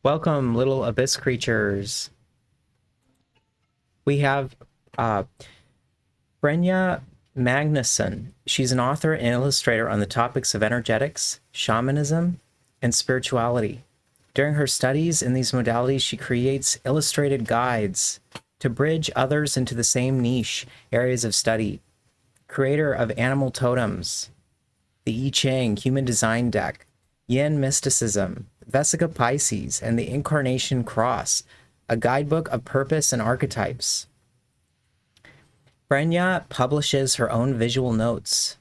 Welcome, little abyss creatures. We have uh, Brynja Magnusson. She's an author and illustrator on the topics of energetics, shamanism, and spirituality. During her studies in these modalities, she creates illustrated guides to bridge others into the same niche areas of study. Creator of animal totems, the I-Ching human design deck, yin mysticism, Vesica Pisces, and the Incarnation Cross, a guidebook of purpose and archetypes. Brynja publishes her own visual notes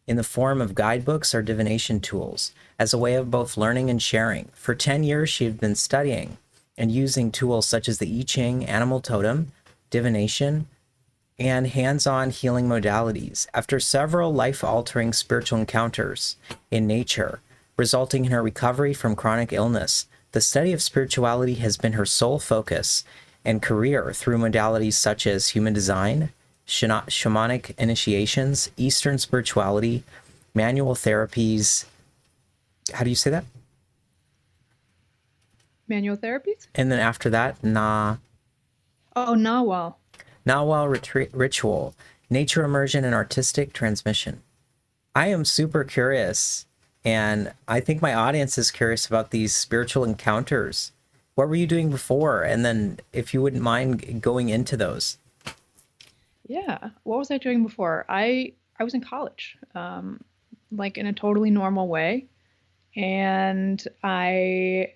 in the form of guidebooks or divination tools as a way of both learning and sharing. For 10 years, she has been studying and using tools such as the I-Ching, animal totem, divination, and hands-on healing modalities after several life-altering spiritual encounters in nature, resulting in her recovery from chronic illness. The study of spirituality has been her sole focus and career through modalities such as human design, shamanic initiations, Eastern spirituality, manual therapies. How do you say that? Manual therapies? And then after that, Oh, Nawal. Nawal ritual, nature immersion, and artistic transmission. I am super curious, and I think my audience is curious about these spiritual encounters. What were you doing before? And then if you wouldn't mind going into those. Yeah. What was I doing before? I was in college, like in a totally normal way, and I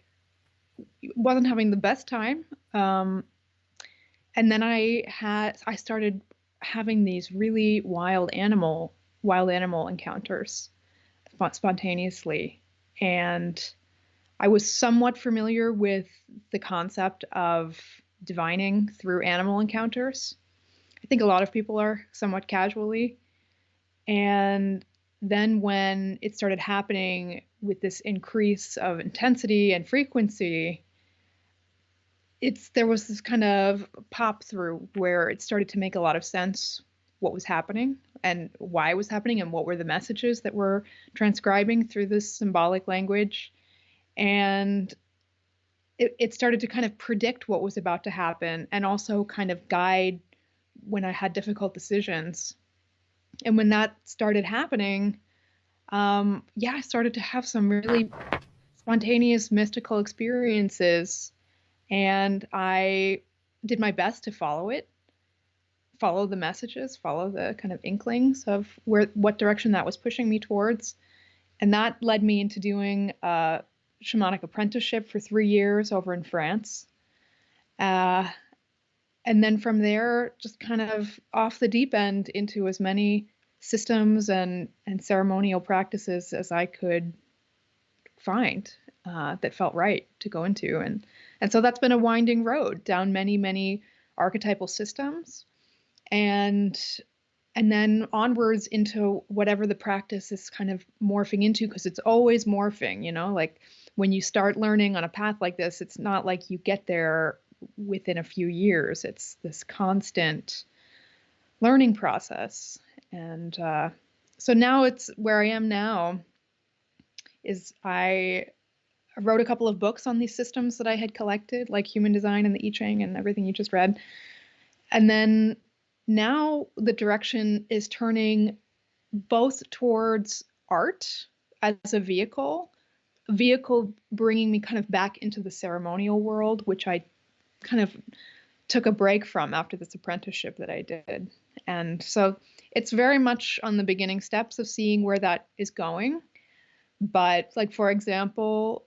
wasn't having the best time. And then I started having these really wild animal encounters spontaneously, and I was somewhat familiar with the concept of divining through animal encounters. I think a lot of people are somewhat casually. And then when it started happening with this increase of intensity and frequency, there was this kind of pop through where it started to make a lot of sense what was happening and why it was happening and what were the messages that were transcribing through this symbolic language. And it started to kind of predict what was about to happen and also kind of guide when I had difficult decisions. And when that started happening, yeah, I started to have some really spontaneous mystical experiences. And I did my best to follow the messages, follow the kind of inklings of what direction that was pushing me towards. And that led me into doing a shamanic apprenticeship for 3 years over in France. Uh, and then from there, just kind of off the deep end into as many systems and ceremonial practices as I could find that felt right to go into. And so that's been a winding road down many archetypal systems, and and then onwards into whatever the practice is kind of morphing into, because it's always morphing, like when you start learning on a path like this, it's not like you get there within a few years. It's this constant learning process. And so now it's where I am now is I wrote a couple of books on these systems that I had collected, like human design and the I Ching and everything you just read. And then now the direction is turning both towards art as a vehicle bringing me kind of back into the ceremonial world, which I kind of took a break from after this apprenticeship that I did. And so it's very much on the beginning steps of seeing where that is going. But like, for example,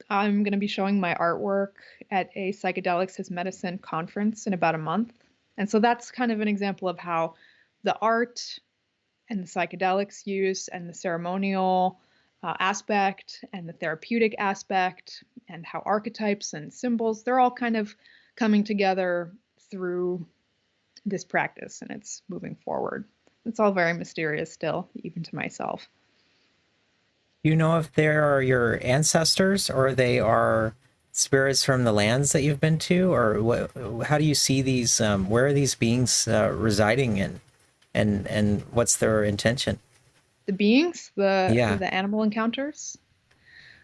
I'm going to be showing my artwork at a Psychedelics as Medicine conference in about a month. And so that's kind of an example of how the art and the psychedelics use and the ceremonial aspect and the therapeutic aspect and how archetypes and symbols, they're all kind of coming together through this practice, and it's moving forward. It's all very mysterious still, even to myself. Do you know if they are your ancestors or they are spirits from the lands that you've been to, or what? How do you see these? Where are these beings residing in, and what's their intention? The beings, Yeah. the animal encounters.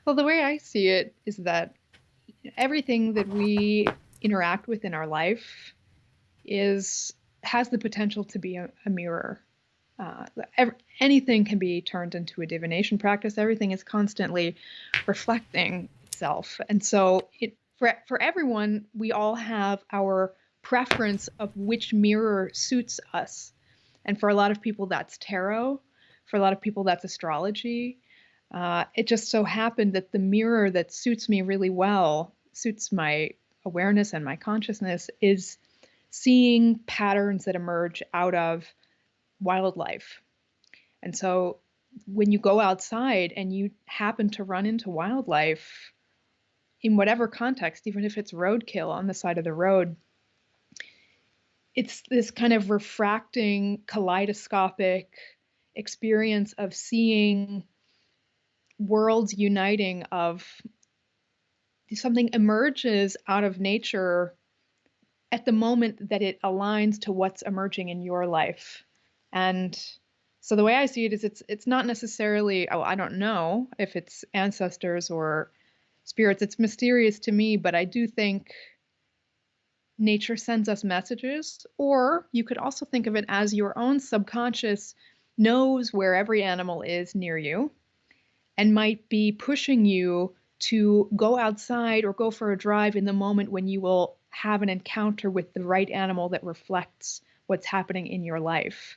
Well, the way I see it is that Everything that we interact with in our life is has the potential to be a mirror. Uh, Anything can be turned into a divination practice. Everything is constantly reflecting itself. And so for everyone, we all have our preference of which mirror suits us. And for a lot of people, that's tarot. For a lot of people, that's astrology. It just so happened that the mirror that suits me really well, suits my awareness and my consciousness, is seeing patterns that emerge out of wildlife. And so when you go outside and you happen to run into wildlife in whatever context, even if it's roadkill on the side of the road, it's this kind of refracting, kaleidoscopic experience of seeing worlds uniting, of something emerges out of nature at the moment that it aligns to what's emerging in your life. And so the way I see it is it's not necessarily, oh, I don't know if it's ancestors or spirits. It's mysterious to me, but I do think nature sends us messages. Or you could also think of it as your own subconscious knows where every animal is near you and might be pushing you to go outside or go for a drive in the moment when you will have an encounter with the right animal that reflects what's happening in your life.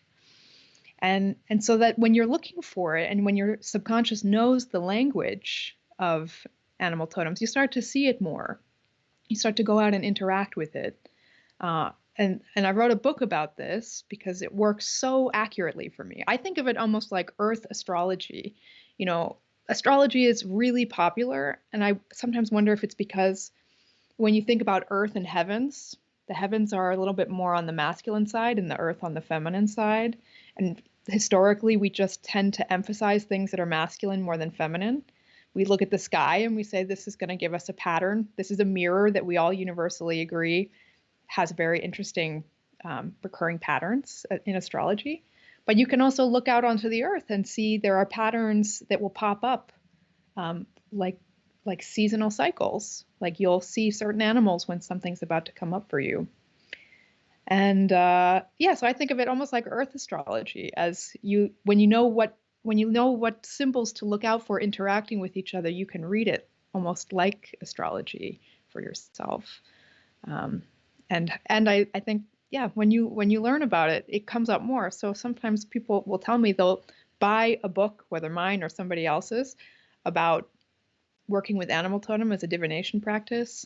And so that when you're looking for it and when your subconscious knows the language of animal totems, you start to see it more. You start to go out and interact with it. And I wrote a book about this because it works so accurately for me. I think of it almost like Earth astrology. You know, astrology is really popular, and I sometimes wonder if it's because when you think about Earth and heavens, the heavens are a little bit more on the masculine side and the Earth on the feminine side. And historically, we just tend to emphasize things that are masculine more than feminine. We look at the sky and we say, this is going to give us a pattern. This is a mirror that we all universally agree has very interesting recurring patterns in astrology. But you can also look out onto the earth and see there are patterns that will pop up, um, like like seasonal cycles. Like you'll see certain animals when something's about to come up for you. And yeah, so I think of it almost like earth astrology, as you when you know what symbols to look out for interacting with each other, you can read it almost like astrology for yourself. Um, and I think, yeah, when you learn about it, it comes up more. So sometimes people will tell me they'll buy a book, whether mine or somebody else's, about working with animal totem as a divination practice.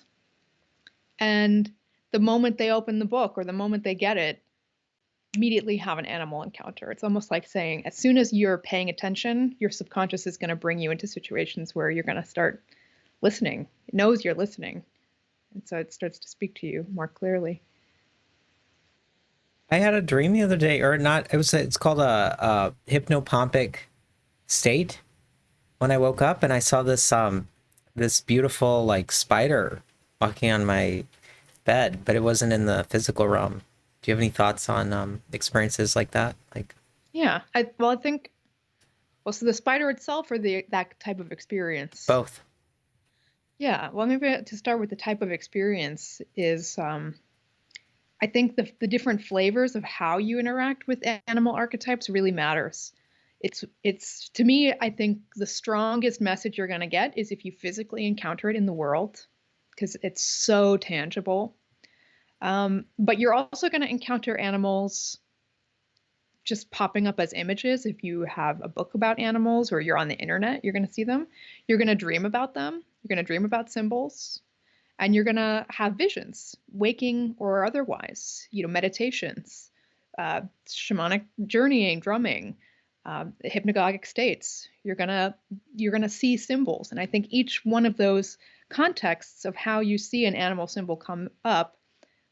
And the moment they open the book or the moment they get it, immediately have an animal encounter. It's almost like saying, as soon as you're paying attention, your subconscious is going to bring you into situations where you're going to start listening. It knows you're listening. And so it starts to speak to you more clearly. I had a dream the other day, or not. It's called a hypnopompic state. When I woke up and I saw this beautiful like spider walking on my bed, but it wasn't in the physical realm. Do you have any thoughts on experiences like that? Like Yeah. I think, well, so the spider itself or that type of experience? both? Yeah. Well, maybe to start with the type of experience is, I think the different flavors of how you interact with animal archetypes really matters. It's to me, I think the strongest message you're going to get is if you physically encounter it in the world, because it's so tangible. But you're also going to encounter animals just popping up as images. If you have a book about animals or you're on the internet, you're going to see them. You're going to dream about them. You're going to dream about symbols, and you're going to have visions, waking or otherwise, meditations, shamanic journeying, drumming, hypnagogic states. You're going to see symbols. And I think each one of those contexts of how you see an animal symbol come up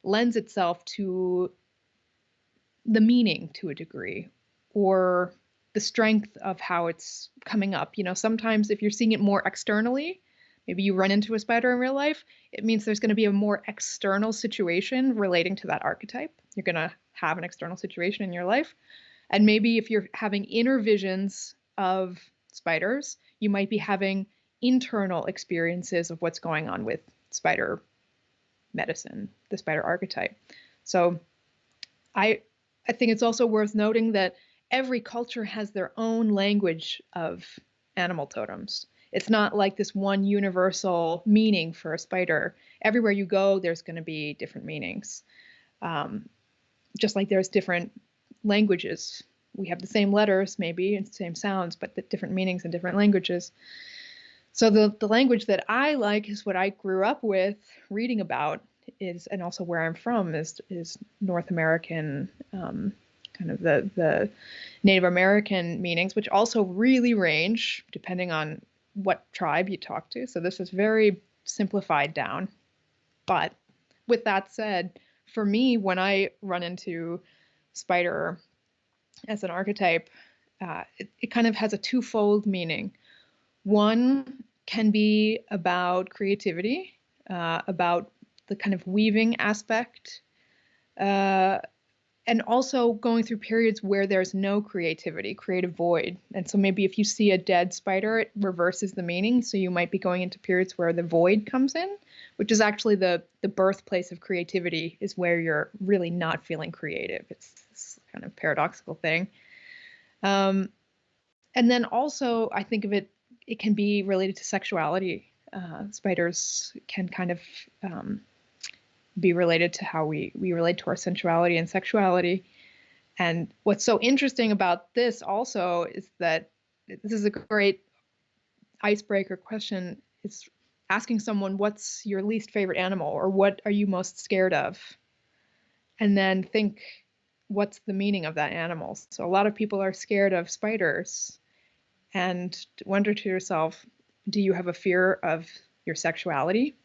lends itself to the meaning to a degree, or the strength of how it's coming up. Sometimes if you're seeing it more externally, maybe you run into a spider in real life, it means there's going to be a more external situation relating to that archetype. You're going to have an external situation in your life. And maybe if you're having inner visions of spiders, you might be having internal experiences of what's going on with spider medicine, the spider archetype. So I think it's also worth noting that every culture has their own language of animal totems. It's not like this one universal meaning for a spider. Everywhere you go, there's going to be different meanings. Just like there's different languages. We have the same letters, maybe, and same sounds, but the different meanings in different languages. So the language that I like is what I grew up with reading about is, and also where I'm from is North American, kind of the Native American meanings, which also really range depending on what tribe you talk to. So this is very simplified down. But with that said, for me, when I run into spider as an archetype, it kind of has a twofold meaning. One can be about creativity, about the kind of weaving aspect, and also going through periods where there's no creativity, creative void. And so maybe if you see a dead spider, it reverses the meaning. So you might be going into periods where the void comes in, which is actually the birthplace of creativity, is where you're really not feeling creative. It's this kind of paradoxical thing. And then also I think of it can be related to sexuality. Spiders can kind of be related to how we relate to our sensuality and sexuality. And what's so interesting about this also is that this is a great icebreaker question, is asking someone, what's your least favorite animal, or what are you most scared of? And then think, what's the meaning of that animal? So a lot of people are scared of spiders, and wonder to yourself, do you have a fear of your sexuality?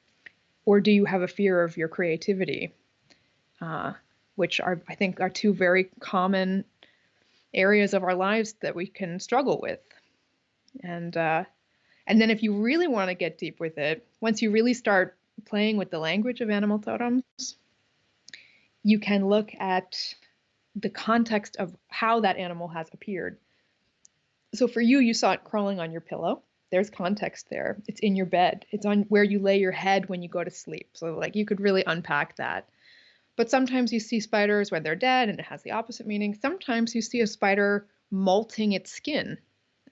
Or do you have a fear of your creativity? Which are, I think, are two very common areas of our lives that we can struggle with. And then if you really want to get deep with it, once you really start playing with the language of animal totems, you can look at the context of how that animal has appeared. So for you, you saw it crawling on your pillow. There's context there. It's in your bed. It's on where you lay your head when you go to sleep. So like you could really unpack that. But sometimes you see spiders when they're dead and it has the opposite meaning. Sometimes you see a spider molting its skin,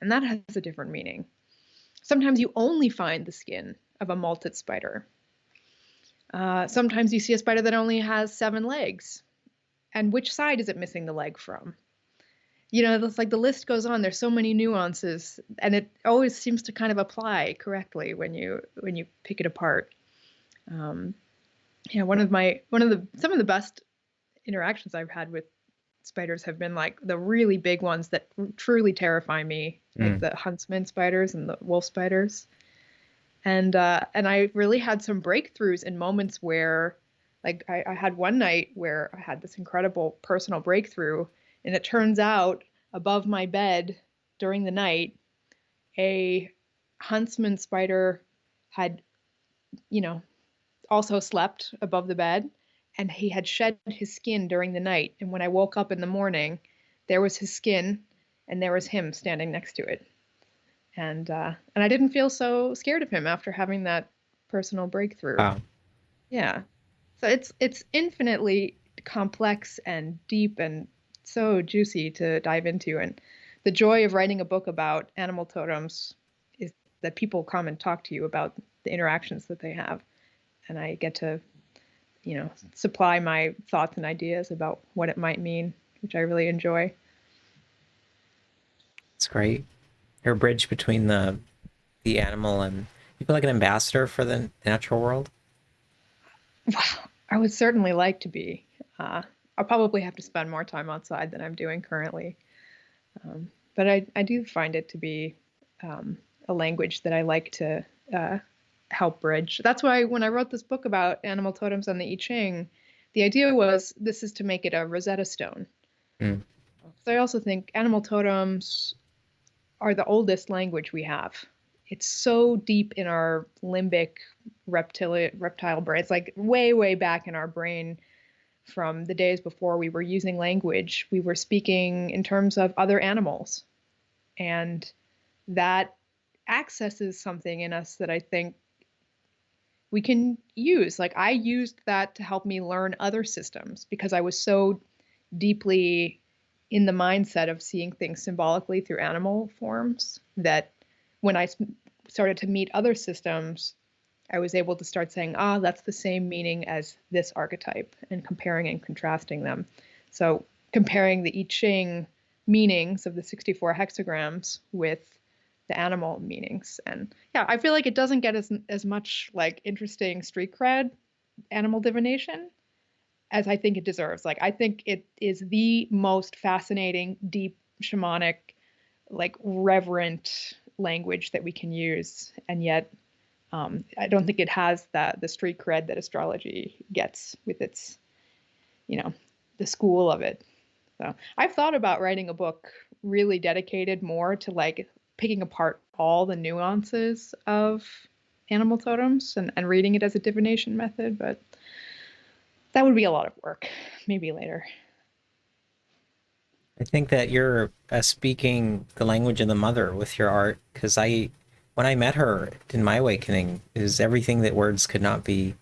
and that has a different meaning. Sometimes you only find the skin of a molted spider. Sometimes you see a spider that only has 7 legs. And which side is it missing the leg from? You know, it's like the list goes on. There's so many nuances, and it always seems to kind of apply correctly when you pick it apart. Yeah, some of the best interactions I've had with spiders have been like the really big ones that truly terrify me, like the huntsman spiders and the wolf spiders. And I really had some breakthroughs in moments where, like I had one night where I had this incredible personal breakthrough, and it turns out above my bed during the night, a huntsman spider had, you know, also slept above the bed, and he had shed his skin during the night. And when I woke up in the morning, there was his skin, and there was him standing next to it. And I didn't feel so scared of him after having that personal breakthrough. Wow. Yeah. So it's infinitely complex and deep and so juicy to dive into. And the joy of writing a book about animal totems is that people come and talk to you about the interactions that they have. And I get to, supply my thoughts and ideas about what it might mean, which I really enjoy. It's great. You're a bridge between the animal and you feel like an ambassador for the natural world. Well, I would certainly like to be. I'll probably have to spend more time outside than I'm doing currently. But I do find it to be a language that I like to help bridge. That's why when I wrote this book about animal totems and the I-Ching, the idea was this is to make it a Rosetta Stone. Mm. So I also think animal totems are the oldest language we have. It's so deep in our limbic reptile brain. It's like way, way back in our brain from the days before we were using language. We were speaking in terms of other animals. And that accesses something in us that I think we can use. Like I used that to help me learn other systems because I was so deeply in the mindset of seeing things symbolically through animal forms that when I started to meet other systems, I was able to start saying, ah, that's the same meaning as this archetype, and comparing and contrasting them. So comparing the I Ching meanings of the 64 hexagrams with the animal meanings. And yeah, I feel like it doesn't get as much like interesting street cred, animal divination, as I think it deserves. Like I think it is the most fascinating, deep, shamanic, like reverent language that we can use, and yet I don't think it has the street cred that astrology gets with its, you know, the school of it. So I've thought about writing a book really dedicated more to like picking apart all the nuances of animal totems and reading it as a divination method, but that would be a lot of work. Maybe later. I think that you're speaking the language of the mother with your art, because when I met her in my awakening, is everything that words could not be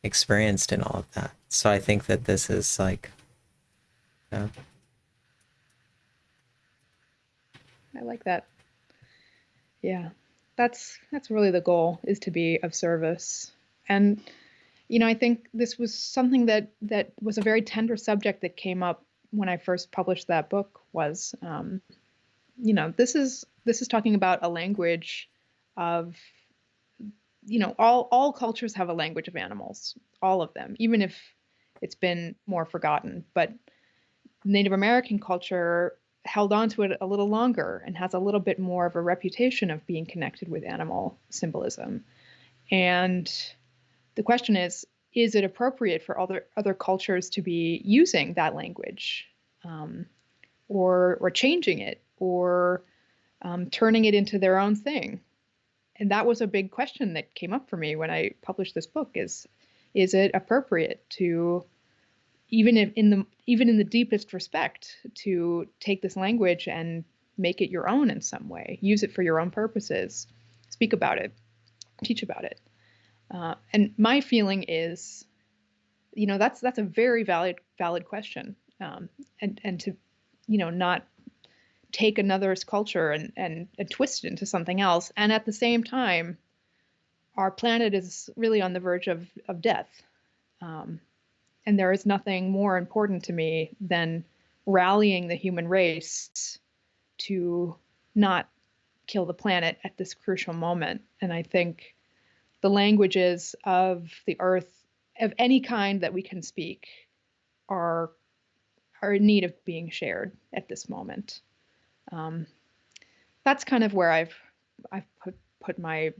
experienced in all of that. So I think that this is like, uh, I like that. Yeah. That's really the goal, is to be of service. And I think this was something that was a very tender subject that came up when I first published that book was this is talking about a language of all cultures have a language of animals, all of them, even if it's been more forgotten. But Native American culture held on to it a little longer and has a little bit more of a reputation of being connected with animal symbolism. And the question is it appropriate for other cultures to be using that language, or changing it, or turning it into their own thing? And that was a big question that came up for me when I published this book: is it appropriate to, even if even in the deepest respect, to take this language and make it your own in some way, use it for your own purposes, speak about it, teach about it? And my feeling is, that's a very valid question, and to, not take another's culture and twist it into something else. And at the same time, our planet is really on the verge of death. And there is nothing more important to me than rallying the human race to not kill the planet at this crucial moment. And I think the languages of the earth, of any kind that we can speak, are in need of being shared at this moment. Um, that's kind of where I've put my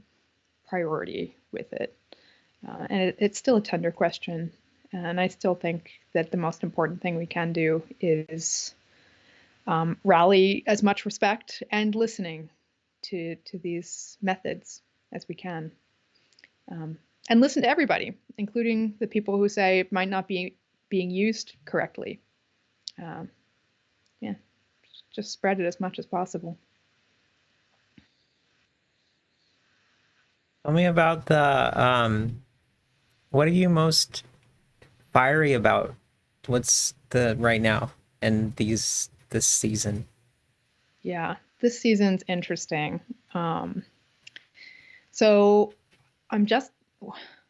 priority with it, and it's still a tender question. And I still think that the most important thing we can do is rally as much respect and listening to these methods as we can, and listen to everybody, including the people who say it might not be being used correctly. Um, yeah, just spread it as much as possible. tell me about what are you most fiery about? What's the right now and this season? Yeah, this season's interesting. Um, so I'm just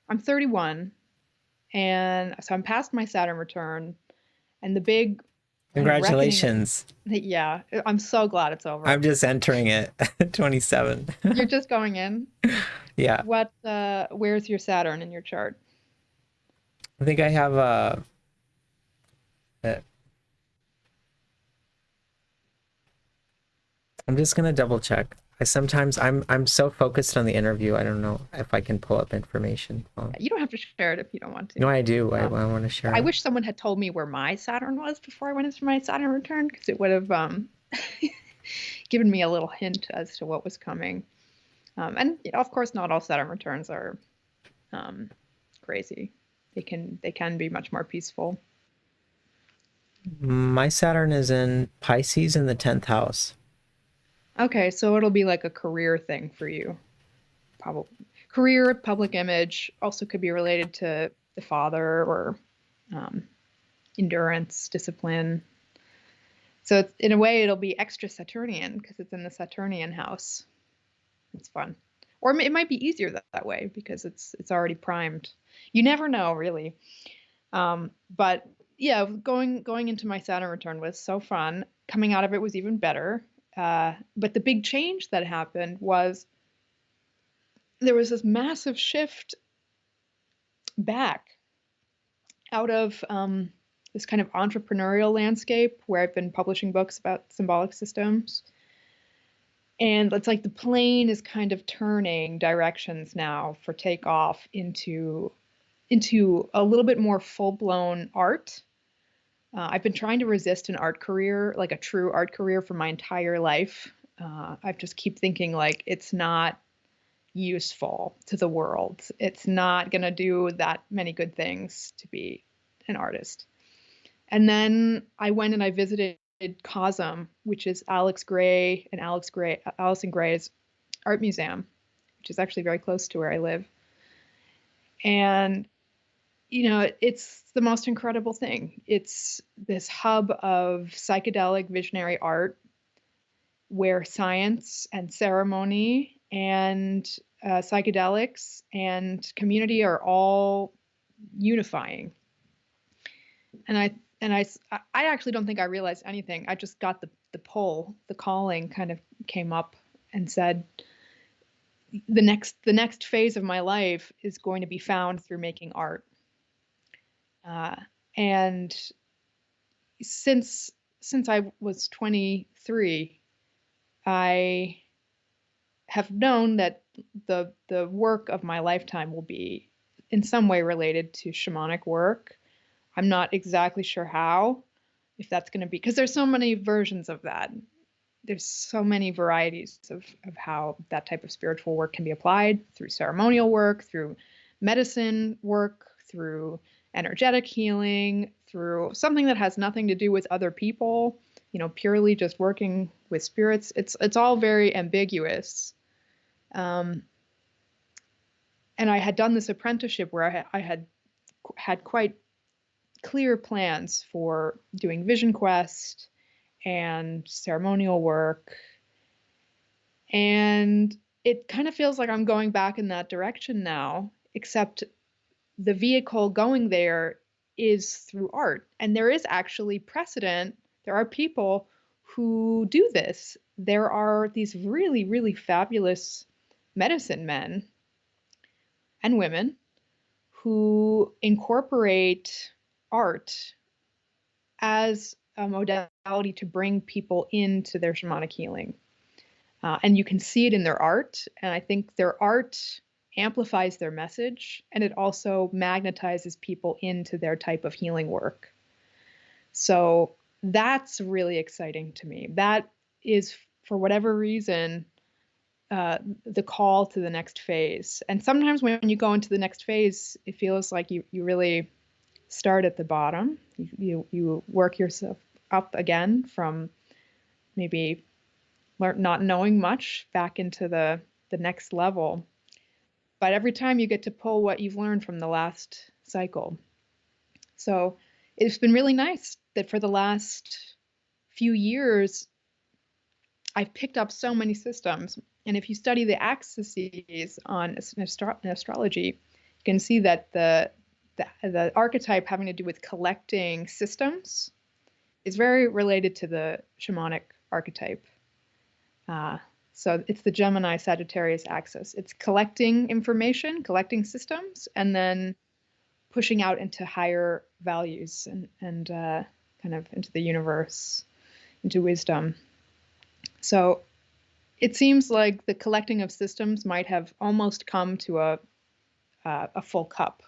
I'm 31, and so I'm past my Saturn return, and the big kind of reckoning. Congratulations. Yeah, I'm so glad it's over. I'm just entering it. 27. You're just going in. Yeah. Where's your Saturn in your chart? I think I have a I'm just gonna double check. I'm so focused on the interview. I don't know if I can pull up information. You don't have to share it if you don't want to. No, I do. I want to share I it. wish someone had told me where my Saturn was before I went into my Saturn return, because it would have given me a little hint as to what was coming. And of course, not all Saturn returns are crazy. They can be much more peaceful. My Saturn is in Pisces in the 10th house. Okay, so it'll be like a career thing for you, probably. Career, public image also could be related to the father or um, endurance, discipline. So it's, in a way, it'll be extra Saturnian because it's in the Saturnian house. It's fun. Or it might be easier that way because it's already primed. You never know, really. But yeah, going into my Saturn return was so fun. Coming out of it was even better. But the big change that happened was there was this massive shift back out of this kind of entrepreneurial landscape where I've been publishing books about symbolic systems. And it's like the plane is kind of turning directions now for takeoff into a little bit more full-blown art. I've been trying to resist an art career, like a true art career, for my entire life. I just keep thinking like it's not useful to the world. It's not going to do that many good things to be an artist. And then I went and I visited COSM, which is Allison Gray's art museum, which is actually very close to where I live. And it's the most incredible thing. It's this hub of psychedelic visionary art where science and ceremony and psychedelics and community are all unifying. And I actually don't think I realized anything. I just got the pull, the calling kind of came up and said, the next phase of my life is going to be found through making art. And since I was 23, I have known that the work of my lifetime will be in some way related to shamanic work. I'm not exactly sure how, if that's going to be, because there's so many versions of that. There's so many varieties of how that type of spiritual work can be applied through ceremonial work, through medicine work, through energetic healing, through something that has nothing to do with other people, purely just working with spirits. It's all very ambiguous. And I had done this apprenticeship where I had quite clear plans for doing vision quest and ceremonial work. And it kind of feels like I'm going back in that direction now, except the vehicle going there is through art. And there is actually precedent. There are people who do this. There are these really, really fabulous medicine men and women who incorporate art as a modality to bring people into their shamanic healing. And you can see it in their art. And I think their art amplifies their message, and it also magnetizes people into their type of healing work. So that's really exciting to me. That is, for whatever reason, the call to the next phase. And sometimes when you go into the next phase, it feels like you really start at the bottom. You work yourself up again from maybe not knowing much back into the next level. But every time you get to pull what you've learned from the last cycle. So it's been really nice that for the last few years, I've picked up so many systems. And if you study the axes on astrology, you can see that the archetype having to do with collecting systems is very related to the shamanic archetype. So it's the Gemini Sagittarius axis. It's collecting information, collecting systems, and then pushing out into higher values and kind of into the universe, into wisdom. So it seems like the collecting of systems might have almost come to a full cup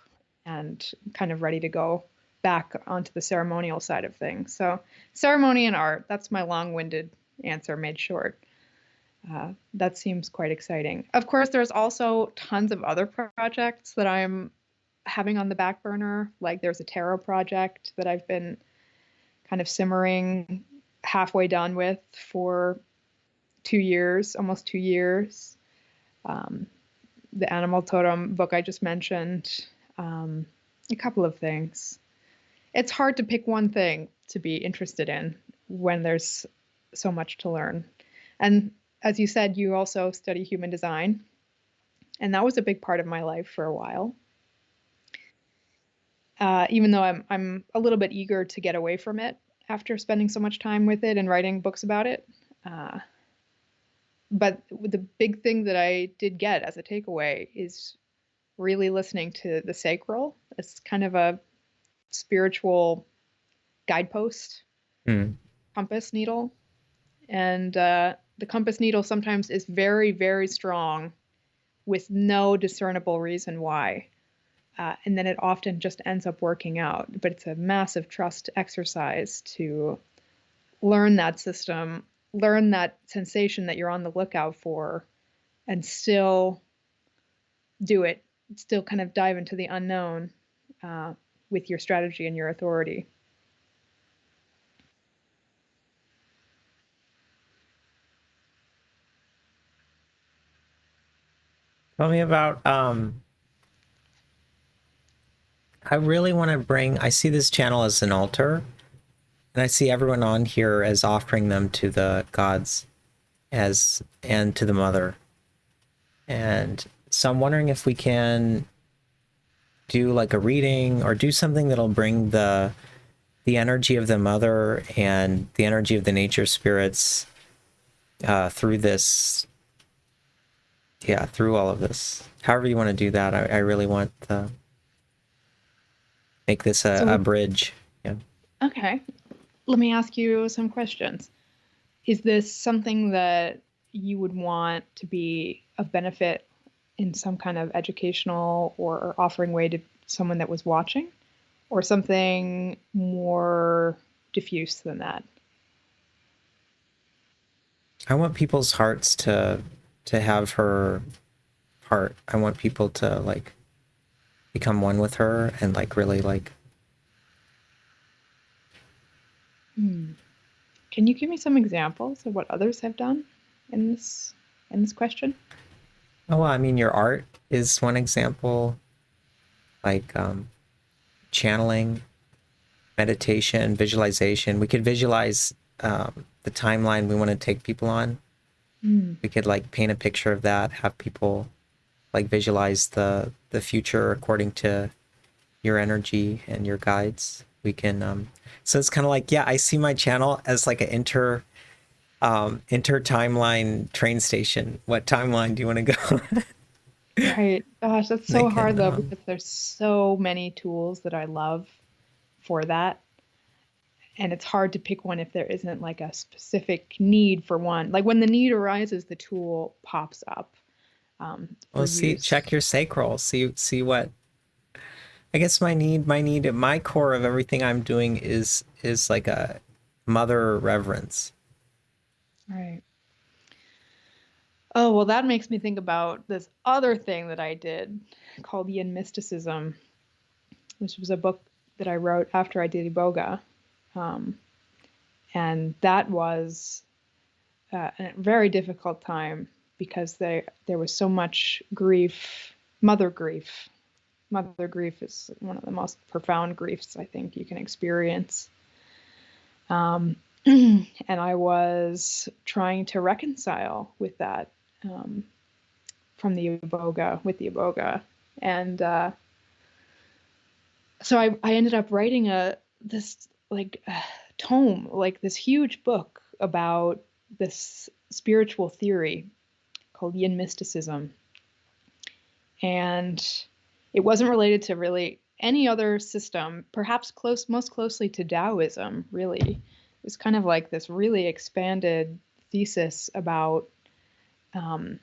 and kind of ready to go back onto the ceremonial side of things. So ceremony and art, that's my long-winded answer made short. That seems quite exciting. Of course, there's also tons of other projects that I'm having on the back burner. Like there's a tarot project that I've been kind of simmering, halfway done with for 2 years, almost 2 years. the animal totem book I just mentioned, a couple of things. It's hard to pick one thing to be interested in when there's so much to learn. And as you said, you also study human design, and that was a big part of my life for a while. Even though I'm a little bit eager to get away from it after spending so much time with it and writing books about it. But the big thing that I did get as a takeaway is really listening to the sacral. It's kind of a spiritual guidepost, Mm. compass needle. And the compass needle sometimes is very, very strong with no discernible reason why. And then it often just ends up working out. But it's a massive trust exercise to learn that system, learn that sensation that you're on the lookout for, and still do it, still kind of dive into the unknown with your strategy and your authority. Tell me about I really want to bring, I see this channel as an altar, and I see everyone on here as offering them to the gods as and to the mother. And so I'm wondering if we can do like a reading or do something that'll bring the energy of the mother and the energy of the nature spirits through this, yeah, through all of this. However you want to do that, I really want to make this a So, bridge. Yeah. okay, let me ask you some questions. Is this something that you would want to be of benefit in some kind of educational or offering way to someone that was watching, or something more diffuse than that? I want people's hearts to have her heart. I want people to like become one with her and like really like. Hmm. Can you give me some examples of what others have done in this question? Oh, well, I mean, your art is one example, like channeling, meditation, visualization. We could visualize the timeline we want to take people on. Hmm. We could like paint a picture of that, have people like visualize the future according to your energy and your guides. We can so it's kind of like, yeah, I see my channel as like an inter timeline train station. What timeline do you want to go? Right. Gosh, that's They so hard can though, because there's so many tools that I love for that. And it's hard to pick one if there isn't like a specific need for one. Like when the need arises, the tool pops up for well, see, check use. your sacral, see what. I guess my core of everything I'm doing is like a mother reverence. Right. Oh, well, that makes me think about this other thing that I did called Yin Mysticism, which was a book that I wrote after I did Iboga. Um, and that was a very difficult time because there was so much grief, mother grief. Mother grief is one of the most profound griefs I think you can experience. Um, and I was trying to reconcile with that from the Iboga, with the Iboga. And so I ended up writing this like tome, like this huge book about this spiritual theory called Yin mysticism. And it wasn't related to really any other system, perhaps most closely to Taoism, really. It was kind of like this really expanded thesis about um,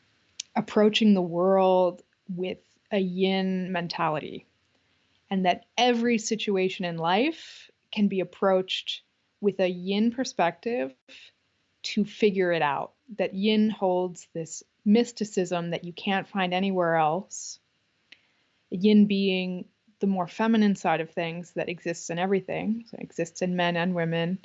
approaching the world with a yin mentality, and that every situation in life can be approached with a yin perspective to figure it out. That yin holds this mysticism that you can't find anywhere else. Yin being the more feminine side of things that exists in everything, so it exists in men and women.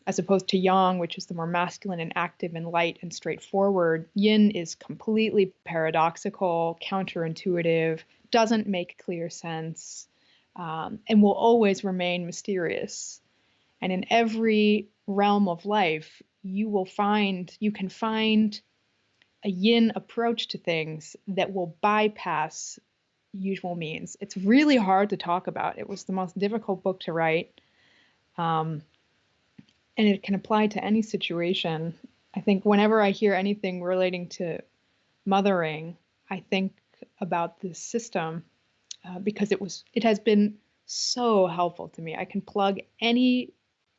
As opposed to yang, which is the more masculine and active and light and straightforward. Yin is completely paradoxical, counterintuitive, doesn't make clear sense, and will always remain mysterious. And in every realm of life, you can find a yin approach to things that will bypass usual means. It's really hard to talk about. It was the most difficult book to write. And it can apply to any situation. I think whenever I hear anything relating to mothering, I think about this system because it has been so helpful to me. I can plug any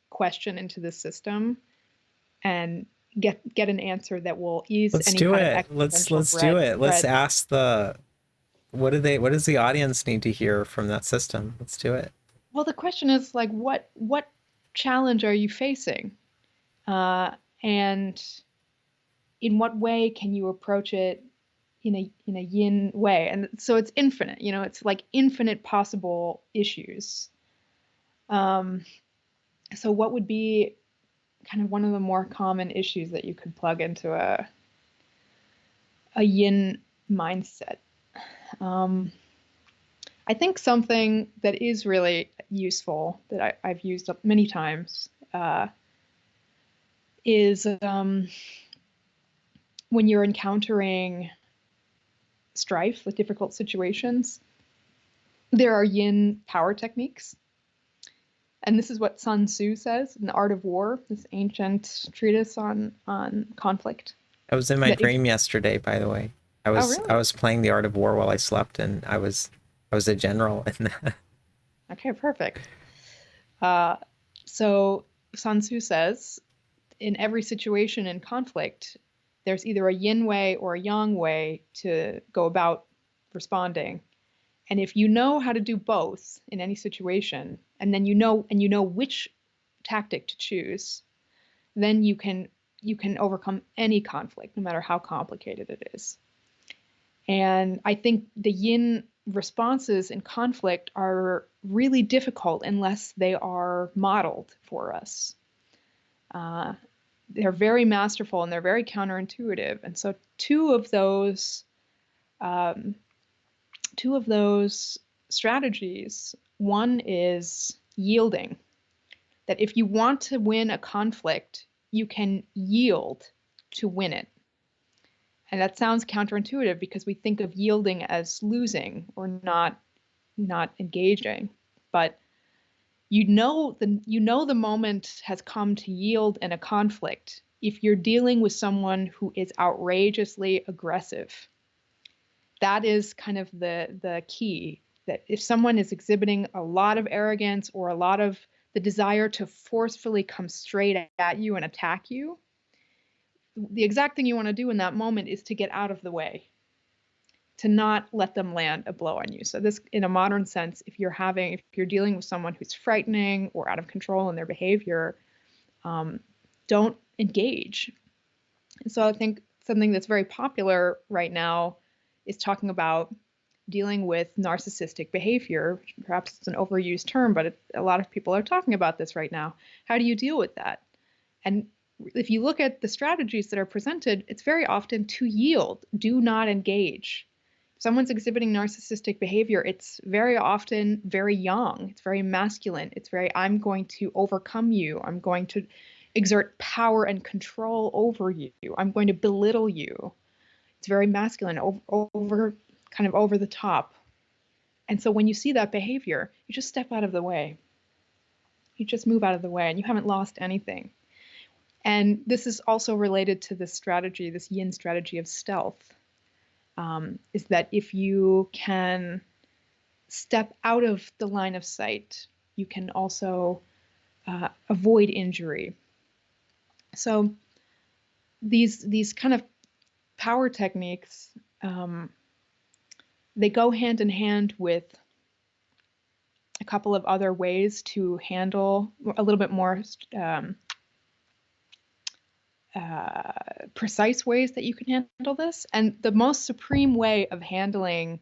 question into this system and get an answer that will ease Let's any do kind of it. existential Let's do it. Let's dread. ask the what does the audience need to hear from that system? Let's do it. Well, the question is like, what challenge are you facing, and in what way can you approach it in a yin way? And so it's infinite. It's like infinite possible issues. Um, so what would be kind of one of the more common issues that you could plug into a yin mindset? Um, I think something that is really useful that I've used up many times is when you're encountering strife with difficult situations, there are yin power techniques. And this is what Sun Tzu says in The Art of War, this ancient treatise on conflict. I was in my That if dream yesterday, by the way. Oh I really? was playing the Art of War while I slept, and I was a general in that. Okay, perfect. Uh, so Sun Tzu says, in every situation in conflict, there's either a yin way or a yang way to go about responding. And if you know how to do both in any situation, and then you know which tactic to choose, then you can overcome any conflict, no matter how complicated it is. And I think the yin responses in conflict are really difficult unless they are modeled for us. Uh, they're very masterful and they're very counterintuitive. And so um, two of those strategies, one is yielding. That if you want to win a conflict, you can yield to win it. And that sounds counterintuitive because we think of yielding as losing or not engaging. But the moment has come to yield in a conflict if you're dealing with someone who is outrageously aggressive. That is kind of the key, that if someone is exhibiting a lot of arrogance or a lot of the desire to forcefully come straight at you and attack you, the exact thing you want to do in that moment is to get out of the way, to not let them land a blow on you. So this, in a modern sense, if you're dealing with someone who's frightening or out of control in their behavior, don't engage. And so I think something that's very popular right now is talking about dealing with narcissistic behavior. Perhaps it's an overused term, but a lot of people are talking about this right now. How do you deal with that? And if you look at the strategies that are presented, it's very often to yield, do not engage. If someone's exhibiting narcissistic behavior, it's very often very young, it's very masculine, it's very, I'm going to overcome you, I'm going to exert power and control over you, I'm going to belittle you. It's very masculine, kind of over the top. And so when you see that behavior, you just step out of the way. You just move out of the way and you haven't lost anything. And this is also related to this strategy, this yin strategy of stealth, is that if you can step out of the line of sight, you can also avoid injury. So these kind of power techniques, they go hand in hand with a couple of other ways to handle a little bit more precise ways that you can handle this. And the most supreme way of handling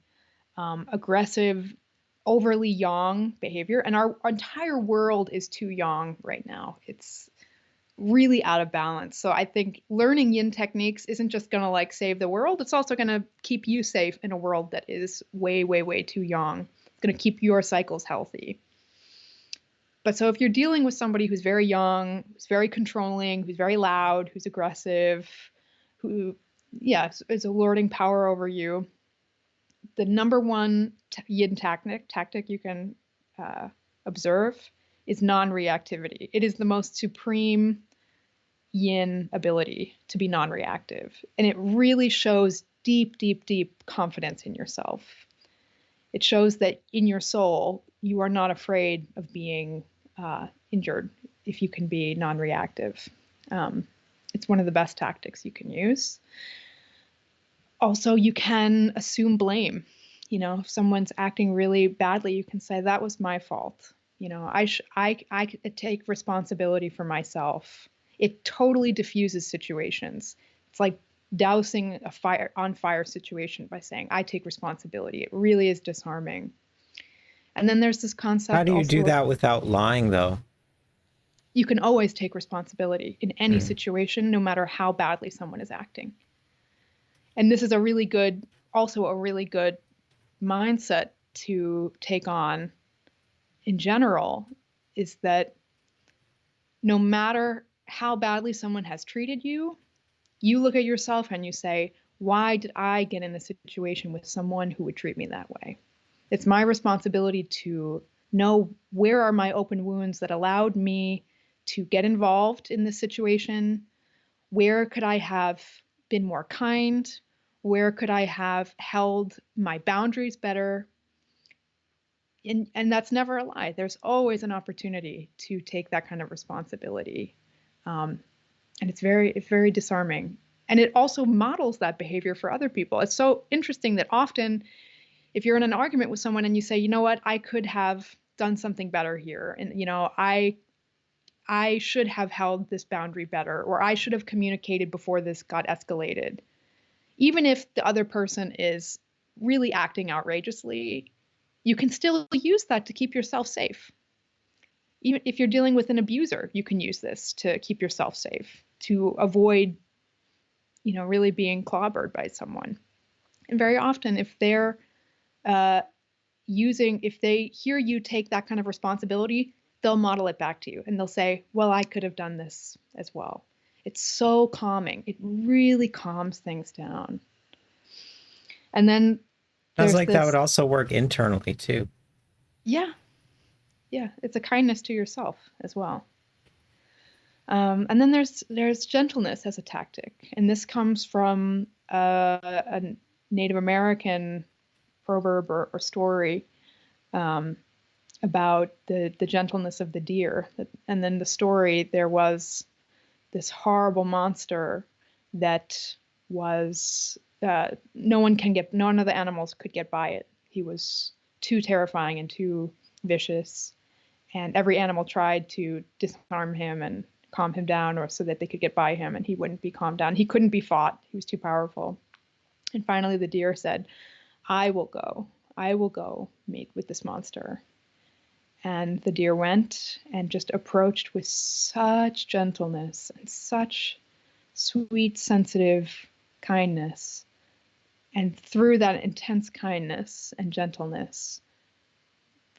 aggressive overly yang behavior. And our entire world is too yang right now. It's really out of balance. So I think learning yin techniques isn't just going to like save the world. It's also going to keep you safe in a world that is way, way, way too yang. It's going to keep your cycles healthy. But so if you're dealing with somebody who's very young, who's very controlling, who's very loud, who's aggressive, who, yeah, is lording power over you, the number one yin tactic you can observe is non-reactivity. It is the most supreme yin ability to be non-reactive. And it really shows deep, deep, deep confidence in yourself. It shows that in your soul, you are not afraid of being injured if you can be non-reactive. It's one of the best tactics you can use. Also, you can assume blame. You know, if someone's acting really badly, you can say, that was my fault. You know, I take responsibility for myself. It totally diffuses situations. It's like dousing a on fire situation by saying, I take responsibility. It really is disarming. And then there's this concept. How do you also do that without lying, though? You can always take responsibility in any situation, no matter how badly someone is acting. And this is also a really good mindset to take on in general, is that no matter how badly someone has treated you, you look at yourself and you say, why did I get in a situation with someone who would treat me that way? It's my responsibility to know where are my open wounds that allowed me to get involved in this situation. Where could I have been more kind? Where could I have held my boundaries better? And that's never a lie. There's always an opportunity to take that kind of responsibility. And it's very disarming. And it also models that behavior for other people. It's so interesting that often if you're in an argument with someone and you say, you know what, I could have done something better here. And, you know, I should have held this boundary better, or I should have communicated before this got escalated. Even if the other person is really acting outrageously, you can still use that to keep yourself safe. Even if you're dealing with an abuser, you can use this to keep yourself safe, to avoid, you know, really being clobbered by someone. And very often, if they're if they hear you take that kind of responsibility, they'll model it back to you and they'll say, well, I could have done this as well. It's so calming. It really calms things down. And then Sounds there's like that this, would also work internally too. yeah, it's a kindness to yourself as well. And then there's gentleness as a tactic, and this comes from a Native American proverb or story about the gentleness of the deer. And then the story, there was this horrible monster that was none of the animals could get by it. He was too terrifying and too vicious, and every animal tried to disarm him and calm him down, or so that they could get by him, and he wouldn't be calmed down. He couldn't be fought. He was too powerful. And finally the deer said, I will go meet with this monster. And the deer went and just approached with such gentleness and such sweet, sensitive kindness. And through that intense kindness and gentleness,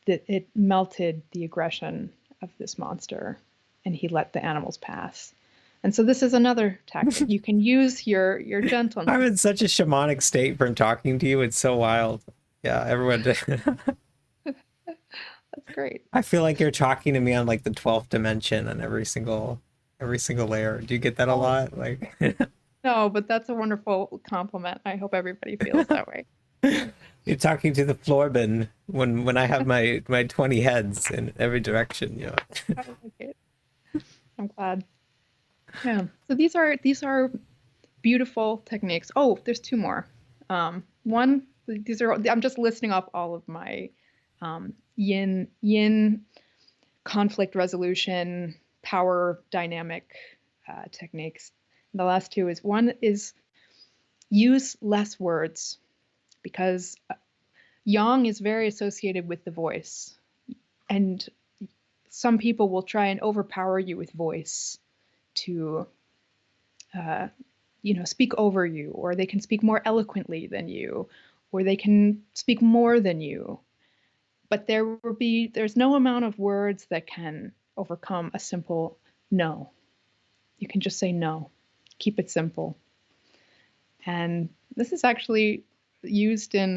that it melted the aggression of this monster, and he let the animals pass. And so this is another tactic. You can use your gentleness. I'm in such a shamanic state from talking to you. It's so wild. Yeah, everyone. That's great. I feel like you're talking to me on like the 12th dimension on every single layer. Do you get that a lot? Like No, but that's a wonderful compliment. I hope everybody feels that way. you're talking to the floor bin when I have my 20 heads in every direction, you know. I like it. I'm glad. Yeah. So these are beautiful techniques. Oh, there's two more. I'm just listing off all of my yin conflict resolution, power dynamic techniques. And the last two one is use less words, because Yang is very associated with the voice, and some people will try and overpower you with voice to speak over you, or they can speak more eloquently than you, or they can speak more than you. But there's no amount of words that can overcome a simple no. You can just say no. Keep it simple. And this is actually used in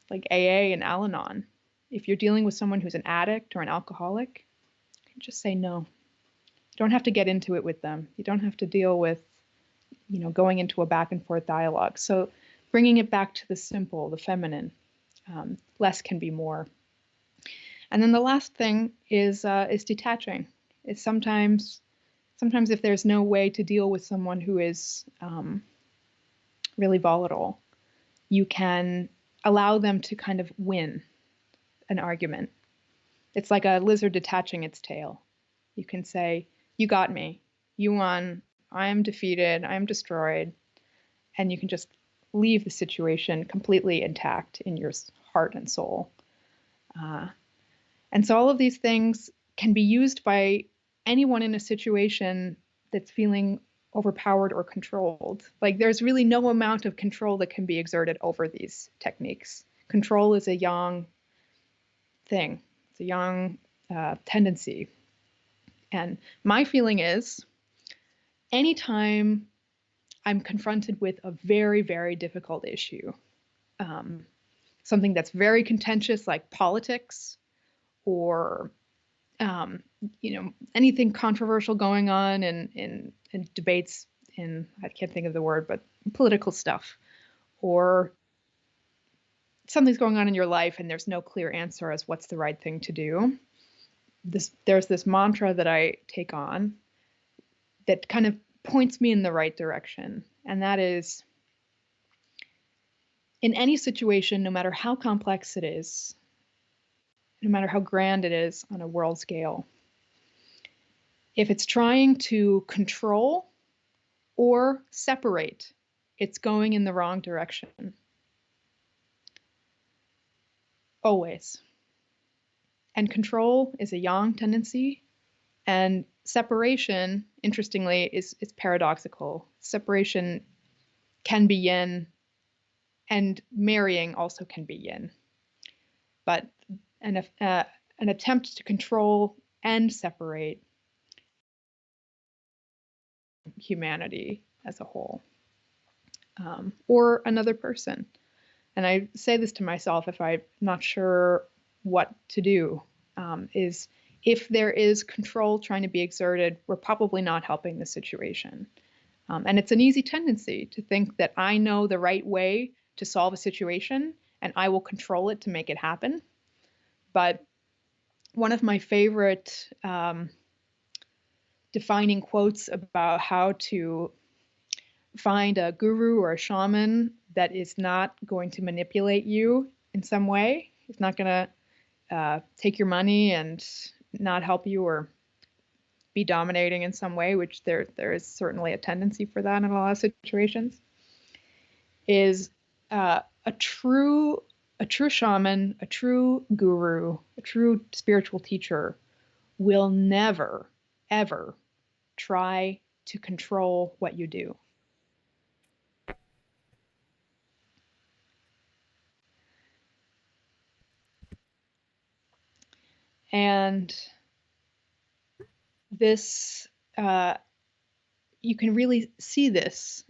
like AA and Al-Anon. If you're dealing with someone who's an addict or an alcoholic, you can just say no. You don't have to get into it with them. You don't have to deal with, going into a back and forth dialogue. So bringing it back to the simple, the feminine, less can be more. And then the last thing is detaching. It's sometimes if there's no way to deal with someone who is really volatile, you can allow them to kind of win an argument. It's like a lizard detaching its tail. You can say, you got me, you won, I am defeated, I am destroyed. And you can just leave the situation completely intact in your heart and soul. And so all of these things can be used by anyone in a situation that's feeling overpowered or controlled. Like there's really no amount of control that can be exerted over these techniques. Control is a yang thing. It's a yang tendency. And my feeling is anytime I'm confronted with a very, very difficult issue, something that's very contentious like politics, or anything controversial going on in debates in, I can't think of the word, but political stuff, or something's going on in your life and there's no clear answer as what's the right thing to do. There's this mantra that I take on that kind of points me in the right direction. And that is, in any situation, no matter how complex it is, no matter how grand it is on a world scale, if it's trying to control or separate, it's going in the wrong direction. Always. And control is a yang tendency, and separation, interestingly, is paradoxical. Separation can be yin, and marrying also can be yin. But an attempt to control and separate humanity as a whole, or another person. And I say this to myself if I'm not sure what to do, is if there is control trying to be exerted, we're probably not helping the situation. And it's an easy tendency to think that I know the right way to solve a situation and I will control it to make it happen. But one of my favorite defining quotes about how to find a guru or a shaman that is not going to manipulate you in some way, is not going to take your money and not help you or be dominating in some way, which there is certainly a tendency for that in a lot of situations, is a true shaman, a true guru, a true spiritual teacher will never, ever try to control what you do. And this, you can really see this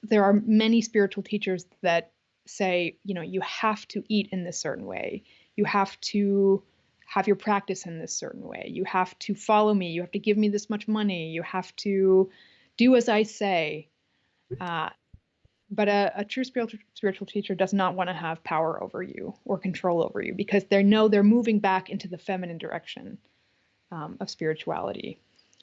there are many spiritual teachers that say, you have to eat in this certain way. You have to have your practice in this certain way. You have to follow me. You have to give me this much money. You have to do as I say. But a true spiritual teacher does not want to have power over you or control over you, because they know they're moving back into the feminine direction of spirituality.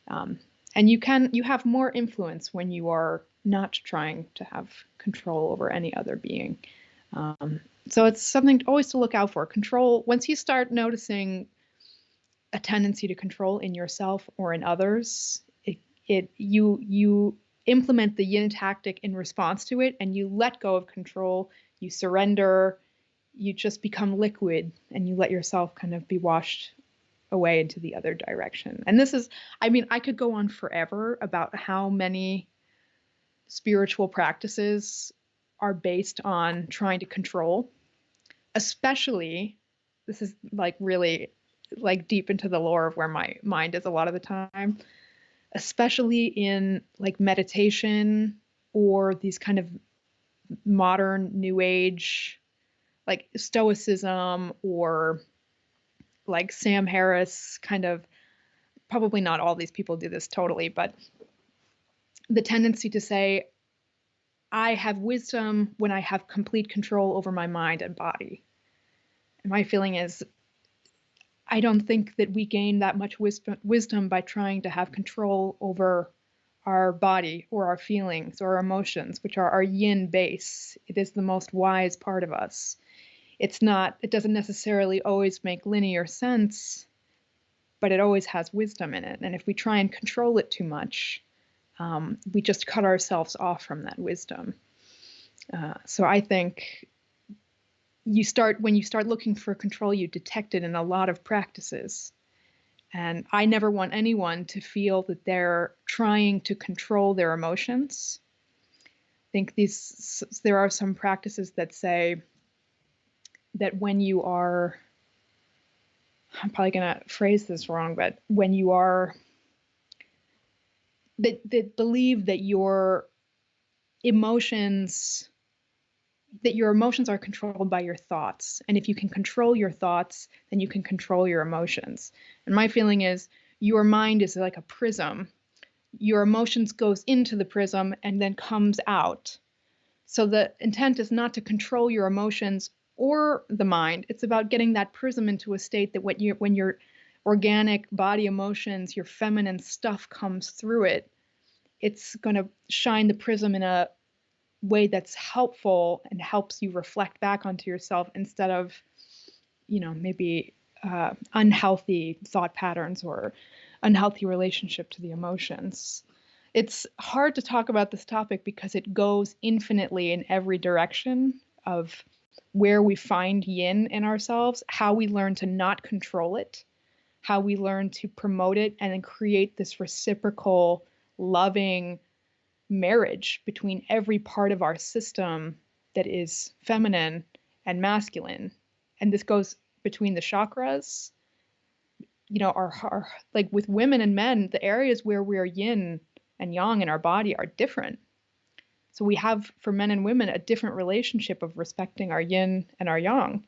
And you have more influence when you are not trying to have control over any other being. So it's something always to look out for. Control, once you start noticing a tendency to control in yourself or in others, you implement the yin tactic in response to it, and you let go of control. you surrender, you just become liquid, and you let yourself kind of be washed away into the other direction. And this is, I mean, I could go on forever about how many spiritual practices are based on trying to control, especially, this is like really like deep into the lore of where my mind is a lot of the time, especially in like meditation or these kind of modern new age like stoicism, or like Sam Harris kind of, probably not all these people do this totally, but the tendency to say, I have wisdom when I have complete control over my mind and body. And my feeling is, I don't think that we gain that much wisdom by trying to have control over our body or our feelings or our emotions, which are our yin base. It is the most wise part of us. It's not, it doesn't necessarily always make linear sense, but it always has wisdom in it. And if we try and control it too much, we just cut ourselves off from that wisdom. So I think when you start looking for control, you detect it in a lot of practices. And I never want anyone to feel that they're trying to control their emotions. I think there are some practices that say that when you are, I'm probably going to phrase this wrong, but when you are, that believe that your emotions are controlled by your thoughts. And if you can control your thoughts, then you can control your emotions. And my feeling is your mind is like a prism. Your emotions goes into the prism and then comes out. So the intent is not to control your emotions or the mind. It's about getting that prism into a state that when your organic body emotions, your feminine stuff comes through it, it's going to shine the prism in a way that's helpful and helps you reflect back onto yourself instead of, maybe unhealthy thought patterns or unhealthy relationship to the emotions. It's hard to talk about this topic because it goes infinitely in every direction of where we find yin in ourselves, how we learn to not control it, how we learn to promote it and then create this reciprocal, loving marriage between every part of our system that is feminine and masculine. And this goes between the chakras, our like with women and men, the areas where we're yin and yang in our body are different. So we have, for men and women, a different relationship of respecting our yin and our yang.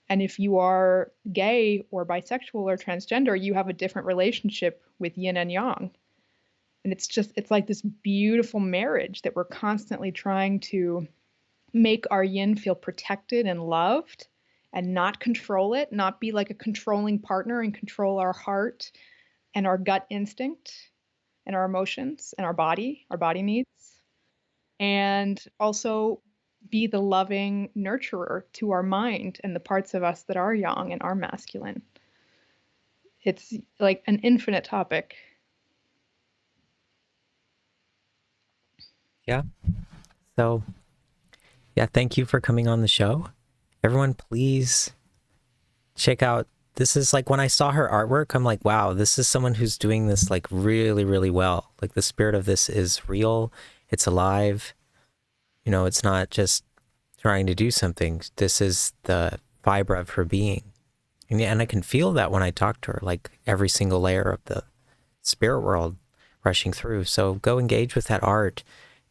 And if you are gay or bisexual or transgender, you have a different relationship with yin and yang. And it's like this beautiful marriage that we're constantly trying to make our yin feel protected and loved and not control it, not be like a controlling partner and control our heart and our gut instinct and our emotions and our body needs. And also be the loving nurturer to our mind and the parts of us that are yang and are masculine. It's like an infinite topic. Yeah. So, yeah, thank you for coming on the show. Everyone, please check out. This is like when I saw her artwork, I'm like, wow, this is someone who's doing this like really, really well. Like the spirit of this is real. It's alive. It's not just trying to do something. This is the fiber of her being. And I can feel that when I talk to her, like every single layer of the spirit world rushing through. So go engage with that art.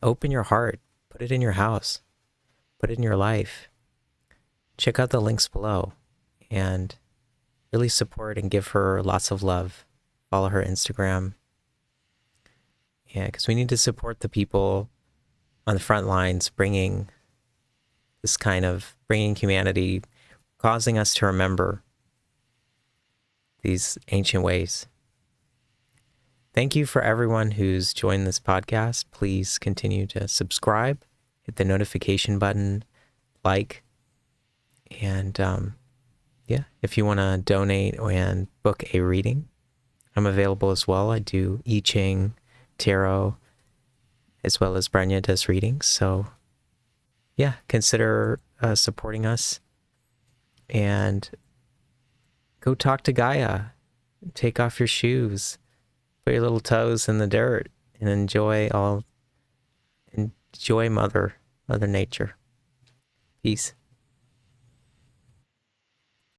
Open your heart. Put it in your house. Put it in your life. Check out the links below and really support and give her lots of love. Follow her Instagram. Yeah, because we need to support the people on the front lines bringing humanity, causing us to remember these ancient ways. Thank you for everyone who's joined this podcast. Please continue to subscribe, hit the notification button, like, and yeah, if you want to donate and book a reading, I'm available as well. I do I-Ching, tarot, as well as Brynja does readings. So yeah, consider supporting us, and go talk to Gaia. Take off your shoes, put your little toes in the dirt, and enjoy Mother Nature. Peace.